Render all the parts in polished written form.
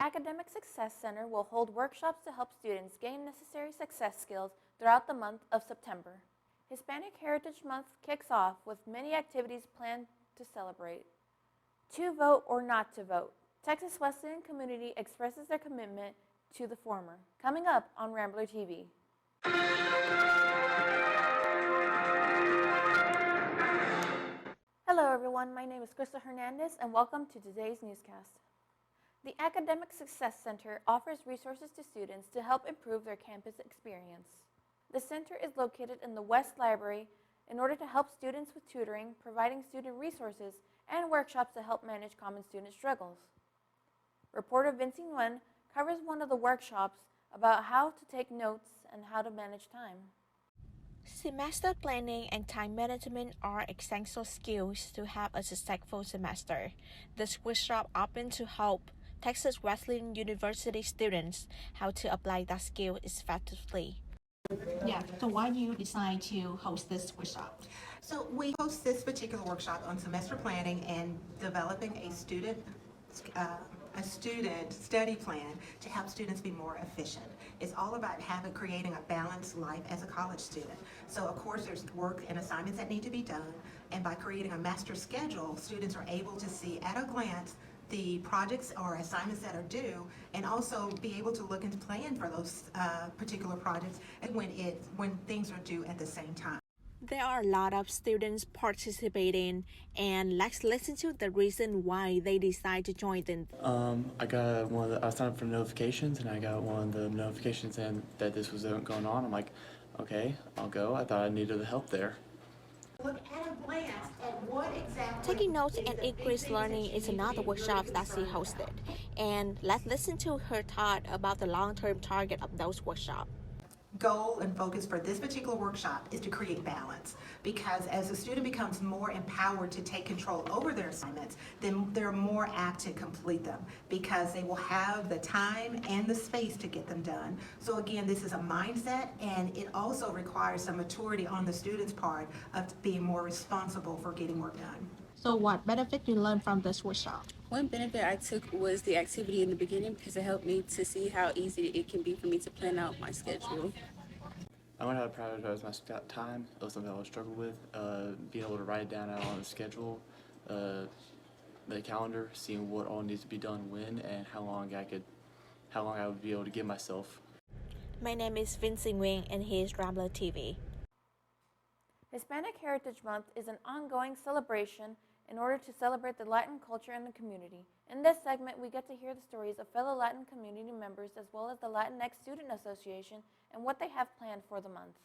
Academic Success Center will hold workshops to help students gain necessary success skills throughout the month of September. Hispanic Heritage Month kicks off with many activities planned to celebrate. To vote or not to vote, Texas Wesleyan community expresses their commitment to the former. Coming up on Rambler TV. Hello everyone, my name is Hernandez and welcome to today's newscast. The Academic Success Center offers resources to students to help improve their campus experience. The center is located in the West Library in order to help students with tutoring, providing student resources, and workshops to help manage common student struggles. Reporter Vincy Nguyen covers one of the workshops about how to take notes and how to manage time. Semester planning and time management are essential skills to have a successful semester. This workshop open to help Texas Wesleyan University students how to apply that skill effectively. Yeah, so why do you decide to host this workshop? So we host this particular workshop on semester planning and developing a student study plan to help students be more efficient. It's all about creating a balanced life as a college student. So of course there's work and assignments that need to be done, and by creating a master schedule, students are able to see at a glance the projects or assignments that are due, and also be able to look and plan for those particular projects and when things are due at the same time. There are a lot of students participating, and let's listen to the reason why they decide to join them. I signed up for notifications, and I got one of the notifications saying that this was going on. I'm like, okay, I'll go. I thought I needed the help there. Look at a glance at what exactly... Taking notes and increased learning is another workshop that she hosted. And let's listen to her thought about the long-term target of those workshops. Goal and focus for this particular workshop is to create balance, because as a student becomes more empowered to take control over their assignments, then they're more apt to complete them because they will have the time and the space to get them done. So again, this is a mindset, and it also requires some maturity on the student's part of being more responsible for getting work done. So what benefit you learned from this workshop? One benefit I took was the activity in the beginning, because it helped me to see how easy it can be for me to plan out my schedule. I learned how to prioritize my time. That was something I would struggle with. Being able to write it down out on the schedule, the calendar, seeing what all needs to be done when, and how long I would be able to give myself. My name is Vincy Nguyen, and he is Rambler TV. Hispanic Heritage Month is an ongoing celebration in order to celebrate the Latin culture in the community. In this segment, we get to hear the stories of fellow Latin community members as well as the LatinX Student Association and what they have planned for the month.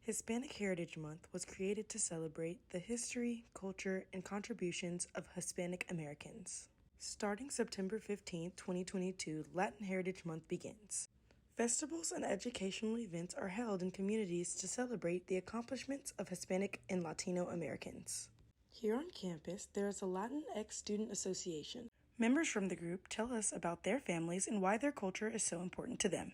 Hispanic Heritage Month was created to celebrate the history, culture, and contributions of Hispanic Americans. Starting September 15, 2022, Latin Heritage Month begins. Festivals and educational events are held in communities to celebrate the accomplishments of Hispanic and Latino Americans. Here on campus, there is a LatinX Student Association. Members from the group tell us about their families and why their culture is so important to them.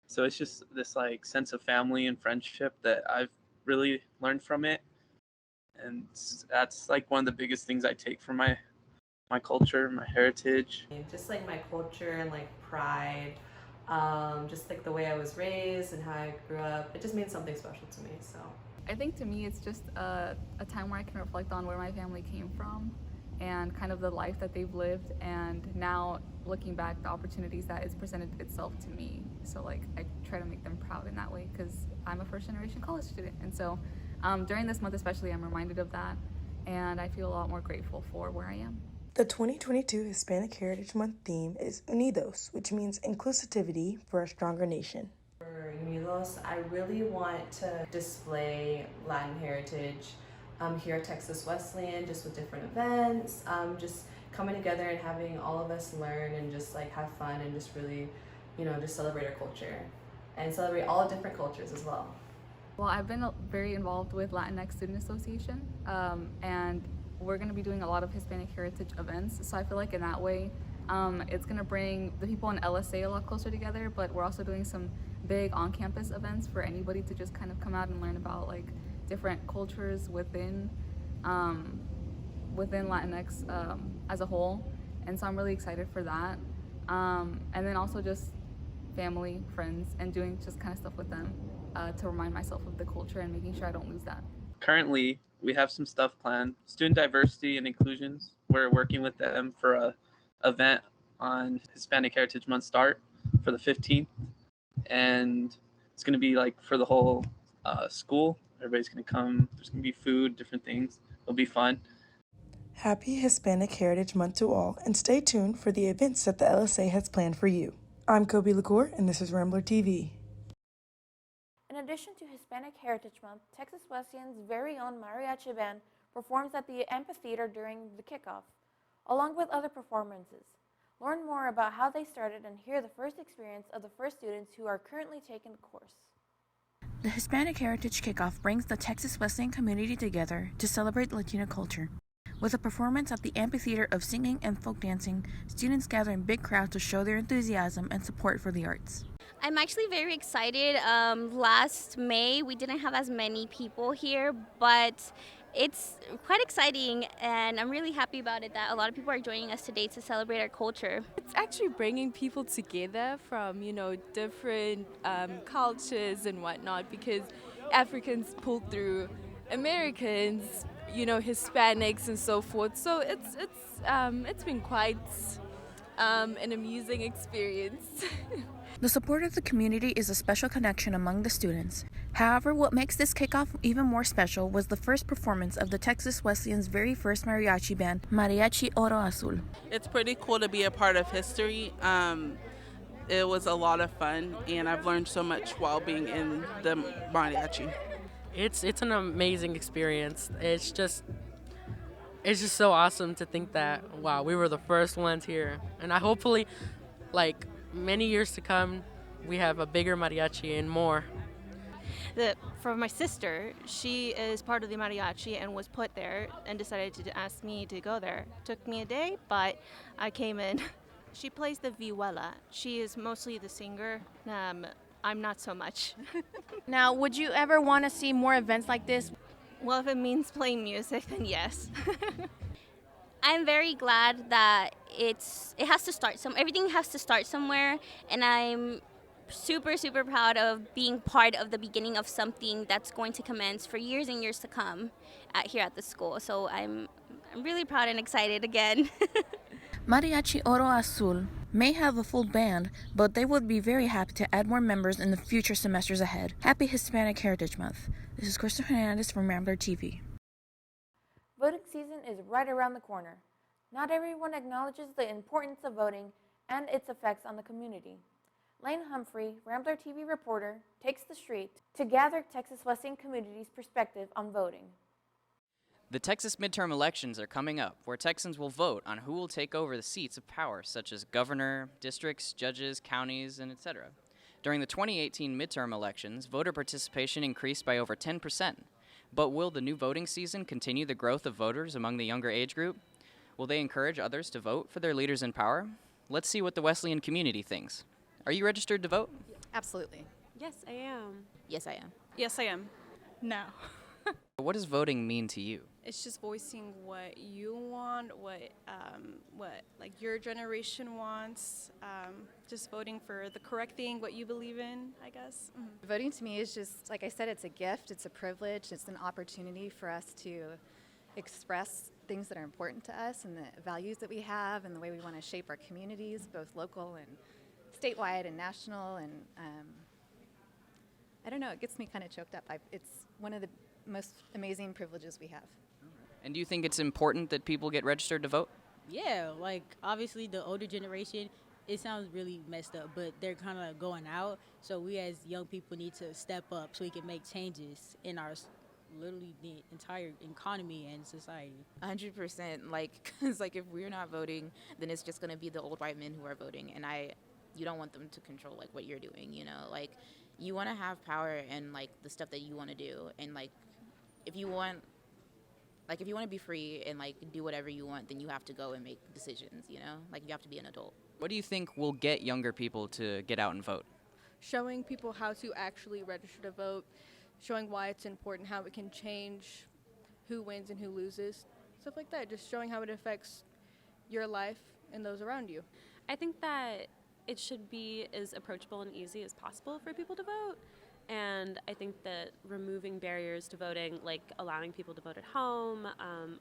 So it's just this sense of family and friendship that I've really learned from it. And that's one of the biggest things I take from my culture, my heritage. Just my culture and pride, just the way I was raised and how I grew up, it just means something special to me. So I think to me it's just a time where I can reflect on where my family came from and kind of the life that they've lived, and now looking back, the opportunities that it's presented itself to me. So I try to make them proud in that way, because I'm a first-generation college student, and so during this month especially, I'm reminded of that, and I feel a lot more grateful for where I am. The 2022 Hispanic Heritage Month theme is Unidos, which means inclusivity for a stronger nation. For Unidos, I really want to display Latin heritage here at Texas Wesleyan, just with different events, just coming together and having all of us learn and just have fun and just really, just celebrate our culture and celebrate all the different cultures as well. Well, I've been very involved with LatinX Student Association, and we're going to be doing a lot of Hispanic heritage events. So I feel in that way, it's going to bring the people in LSA a lot closer together, but we're also doing some big on-campus events for anybody to just kind of come out and learn about different cultures within Latinx as a whole. And so I'm really excited for that. And then also just family, friends, and doing just kind of stuff with them to remind myself of the culture and making sure I don't lose that. Currently, we have some stuff planned. Student diversity and inclusions. We're working with them for a event on Hispanic Heritage Month start for the 15th, and it's going to be like for the whole school. Everybody's going to come. There's going to be food, different things. It'll be fun. Happy Hispanic Heritage Month to all, and stay tuned for the events that the LSA has planned for you. I'm Kobi LaCour, and this is Rambler TV. In addition to Hispanic Heritage Month, Texas Wesleyan's very own mariachi band performs at the amphitheater during the kickoff, along with other performances. Learn more about how they started and hear the first experience of the first students who are currently taking the course. The Hispanic Heritage Kickoff brings the Texas Wesleyan community together to celebrate Latino culture. With a performance at the amphitheater of singing and folk dancing, students gather in big crowds to show their enthusiasm and support for the arts. I'm actually very excited. Last May, we didn't have as many people here, but it's quite exciting, and I'm really happy about it that a lot of people are joining us today to celebrate our culture. It's actually bringing people together from, different cultures and whatnot, because Africans pull through Americans, Hispanics and so forth. So it's been quite an amusing experience. The support of the community is a special connection among the students. However, what makes this kickoff even more special was the first performance of the Texas Wesleyan's very first mariachi band, Mariachi Oro Azul. It's pretty cool to be a part of history. It was a lot of fun, and I've learned so much while being in the mariachi. It's an amazing experience. It's just so awesome to think that, wow, we were the first ones here. And I hopefully, many years to come, we have a bigger mariachi and more. For my sister, she is part of the mariachi and was put there and decided to ask me to go there. Took me a day, but I came in. She plays the vihuela. She is mostly the singer. I'm not so much. Now, would you ever want to see more events like this? Well, if it means playing music, then yes. I'm very glad that it has to start everything has to start somewhere, and I'm super, super proud of being part of the beginning of something that's going to commence for years and years to come here at the school. So I'm really proud and excited again. Mariachi Oro Azul may have a full band, but they would be very happy to add more members in the future semesters ahead. Happy Hispanic Heritage Month. This is Hernandez from Rambler TV. Voting season is right around the corner. Not everyone acknowledges the importance of voting and its effects on the community. Lane Humphrey, Rambler TV reporter, takes the street to gather Texas Wesleyan community's perspective on voting. The Texas midterm elections are coming up, where Texans will vote on who will take over the seats of power, such as governor, districts, judges, counties, and etc. During the 2018 midterm elections, voter participation increased by over 10%. But will the new voting season continue the growth of voters among the younger age group? Will they encourage others to vote for their leaders in power? Let's see what the Wesleyan community thinks. Are you registered to vote? Absolutely. Yes, I am. Yes, I am. Yes, I am. No. What does voting mean to you? It's just voicing what you want, what your generation wants. Just voting for the correct thing, what you believe in, I guess. Mm-hmm. Voting to me is just, like I said, it's a gift, it's a privilege, it's an opportunity for us to express things that are important to us and the values that we have and the way we want to shape our communities, both local and statewide and national. And I don't know, it gets me kind of choked up. It's one of the most amazing privileges we have. And do you think it's important that people get registered to vote? Yeah, obviously the older generation, it sounds really messed up, but they're kind of going out. So we as young people need to step up so we can make changes in our literally the entire economy and society. 100%. Because if we're not voting, then it's just going to be the old white men who are voting. And you don't want them to control what you're doing, you want to have power and the stuff that you want to do. And if you want to be free and do whatever you want, then you have to go and make decisions, you have to be an adult. What do you think will get younger people to get out and vote? Showing people how to actually register to vote, showing why it's important, how it can change who wins and who loses, stuff like that. Just showing how it affects your life and those around you. I think that it should be as approachable and easy as possible for people to vote. And I think that removing barriers to voting, like allowing people to vote at home,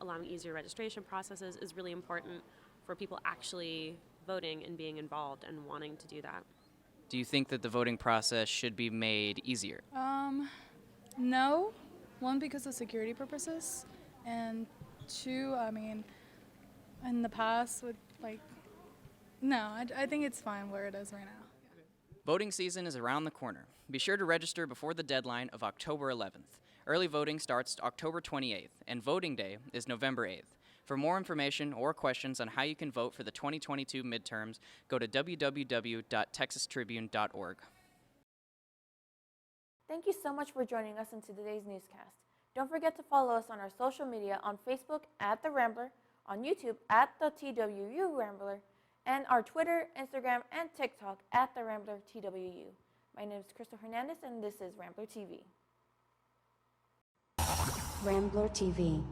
allowing easier registration processes, is really important for people actually voting and being involved and wanting to do that. Do you think that the voting process should be made easier? No. One, because of security purposes, and two, I mean, in the past, no, I think it's fine where it is right now. Voting season is around the corner. Be sure to register before the deadline of October 11th. Early voting starts October 28th, and voting day is November 8th. For more information or questions on how you can vote for the 2022 midterms, go to www.texastribune.org. Thank you so much for joining us in today's newscast. Don't forget to follow us on our social media on Facebook at The Rambler, on YouTube at The TWU Rambler, and our Twitter, Instagram, and TikTok at The Rambler TWU. My name is Crystal Hernandez, and this is Rambler TV. Rambler TV.